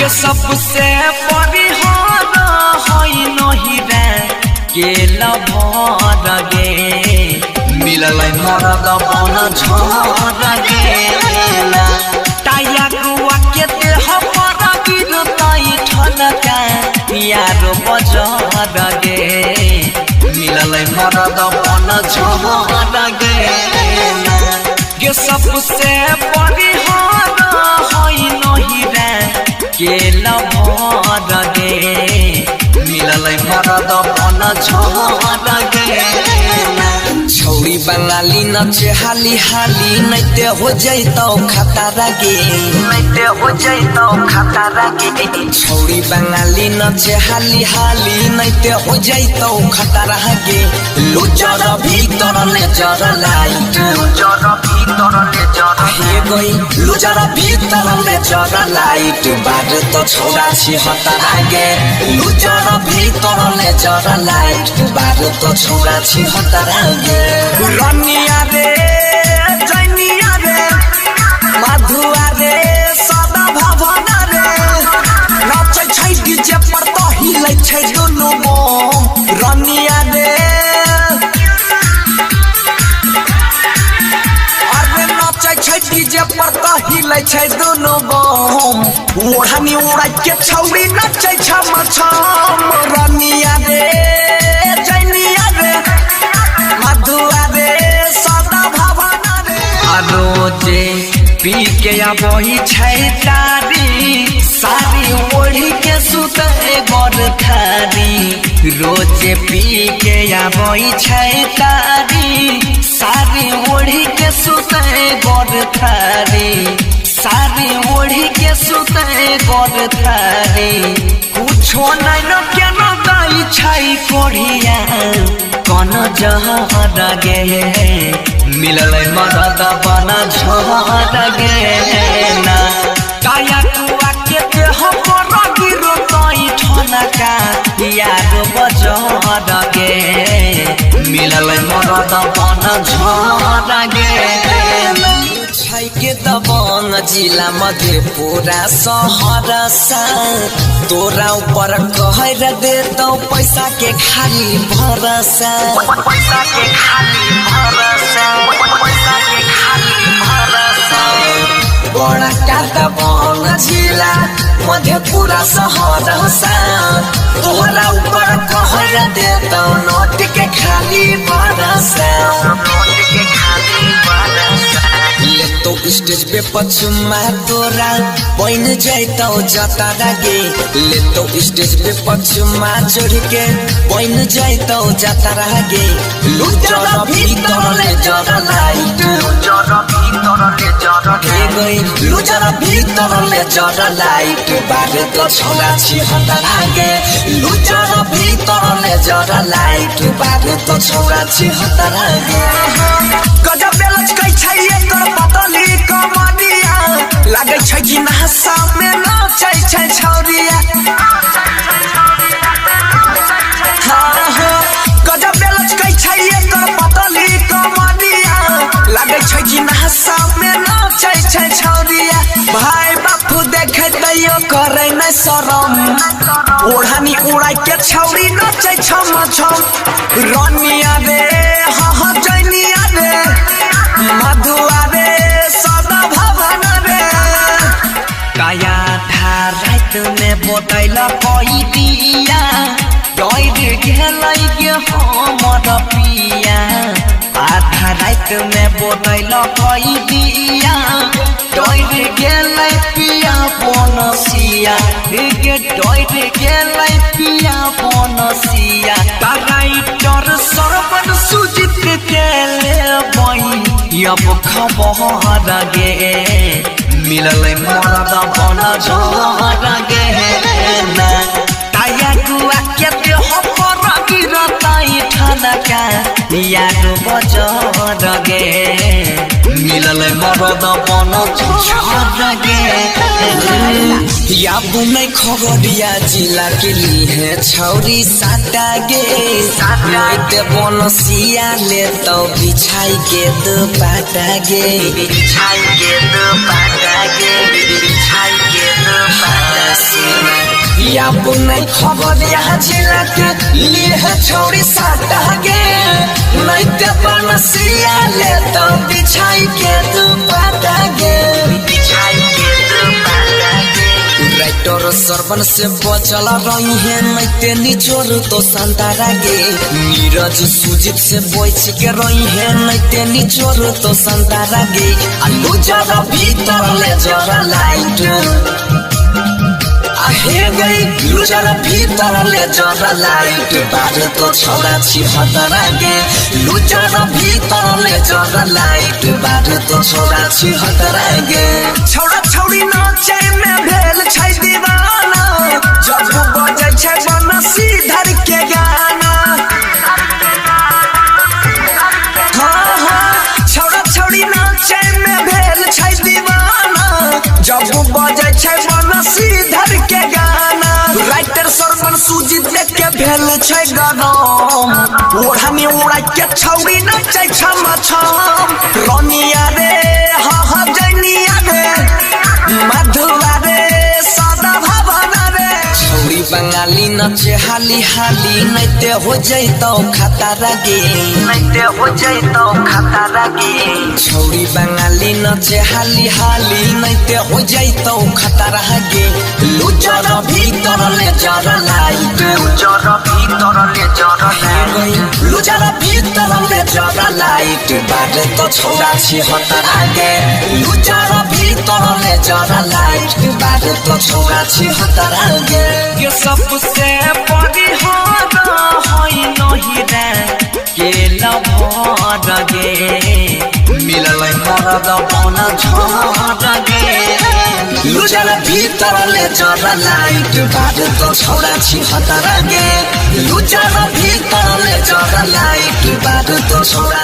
के सबसे परिहार होई नहीं रे के लभर गे मिललै मरद बन झर गेला टाया गुआ के देह पर गिरतै ठनका यार बजर गे मिललै मरद बन झर गेला के सबसे परिहार होई नहीं रे के लभर गे मिललै मरद बन झर गेला छौरी बंगाली नचे हाली हाली नैते हो जैतौ खतरा गे नैते हो जैतौ खतरा गे छौरी बंगाली नचे हाली हाली नैते हो जैतौ खतरा गे लुचर भीतर ले जर लाइट लुचर भीतर ले जर हे गई लुचर भीतर ले जर लाइट बार तो छोरा छी हतरा गे लुचर भीतर ले जर लाइट बार तो छोरा छी हतरा गे रनिया रे जैनिया रे मधुआ रे सदा भवना रे नाचै छै डीजे पर तो हिलै छै दुनु बम रनिया रे अरे नाचै छै डीजे पर तो हिलै छै दुनु बम ओढ़नी उड़ै के छौरी नाचै छम छम रनिया रे जैनिया रे मधुआ रे सदा भवना रे रोजे पी के आबही छै तारी सारी ओढ़ी के सुते बर थारी रोजे पी के आबही छै तारी सारी ओढ़ी के सुते बर थारी सारी ओढ़ी के सुते बर थारी कुछो नहीं न केना गाई छै कोढ़िया कौन जहर गे मिललै मरद बन झर गेला काया कुआ के देह पर गिरतै ठनका यार बजर गे मिललै मरद बन झर गेला छै के दबंग जिला मधेपुरा सहरसा तोरा ऊपर कहर देतौ पैसा के खाली भरोसा पैसा के खाली भरोसा पैसा के खाली भरोसा बड़ा का दबंग जिला मधेपुरा सहरसा तोरा ऊपर कहर देतौ नोट के खाली भरोसा नोट के खाली भरोसा तो स्टेज पे पछुमा तोरा बन जैतौ जतारा गे ले तो स्टेज पे पछुमा चढ़ के बन जैतौ जतारा गे लुचर भीतर ले जर लाइट लुचर भीतर ले जर गे गई लुचर भीतर ले जर लाइट बारे तो छोरा छी हतरा गे लुचर भीतर ले जर लाइट बारे तो छोरा छी हतरा गे गजब बेलच कै छै एकर पतली कमरिया लागै छै कि नहसा में नाचै छै छौरिया गजब बेलच कै छै एकर पतली कमरिया लागै छै कि नहसा में नाचै छै छौरिया भाई बापू देखे तैयो करे न शरम ओढ़नी उड़ाई के छौरी नाचै छम छम रनिया रे हाँ जैनिया रे मधुआ रे सदा भवना रे काया था रात में बोतैल कोई दिया डोर गेलै गे हमर पिया आधा रात में बोतैल कोई दिया डोर गेलै पिया बनसिया गे डोर गेलै पिया बनसिया राइटर सरवन सुजित के लेबै अब खबर गे मिललै मरद बन झर गेला टाया गुआ के देह पर गिरतै ठनका यार बजर गे मिललै मरद बन झर गेला याद नहीं खगड़िया जिला के लिए छौरी साटा गे नाइट बनसिया ले तो बिछाई के दो पाटा गे बिछाई के दो पाटा गे बिछाई के दो पाटा या बुनै खबर यहाँ जिला के लिए है छोड़ी साटा गे नहीं ते बनसिया ले तो बिछाई के तू पाता गे बिछाई के तू पाता गे राइटर सरबन से बचल रही है नहीं ते निचोर तो संतारा गे नीरज सुजीत से बच के रही है नहीं ते निचोर तो संतारा गे आलू जरा भीतर ले जरा लाइट आहे गई लुजर भीतर ले जरा लाइट बारे तो छोड़ा छी हतरा गे लुजर भीतर ले जरा लाइट बारे तो छोड़ा छी हतरा गे छोड़ा छोड़ी नाचे में भेल छै दीवाना जब बजे छै बनसी धर के गाना हाँ हाँ छोड़ा छोड़ी नाचे में भेल छै दीवाना जब बजे छै बनसी धर के गाना राइटर सरवन सुजीत देख के भेल छै गरम ओढ़नी उड़ा के छौरी नचै छम छम रनिया रे हा हा जनिया रे मधुरा रे सदा भवना रे छौरी बंगाली नचे हाली हाली नैते हो जैतौ खतरा गे नैते हो जैतौ खतरा गे छौरी बंगाली नचे हाली हाली नैते हो जैतौ खतरा गे लुजर भीतर ले जरा लाइट लुजर भीतर ले जरा लाइट लुजर भीतर ले जरा लाइट बारे तो छोड़ा छी हतरा गे लुजर भीतर ले जरा लाइट बारे तो छोड़ा छी हतरा गे के सबसे बड़ी हार होई नहीं रे के लभर गे मिलल मरद बना झड़ गे लुजर भीतर ले जरा लाइट बारे तो छोड़ा छी हतरा गे लुजर भीतर ले जरा लाइट बारे तो छोड़ा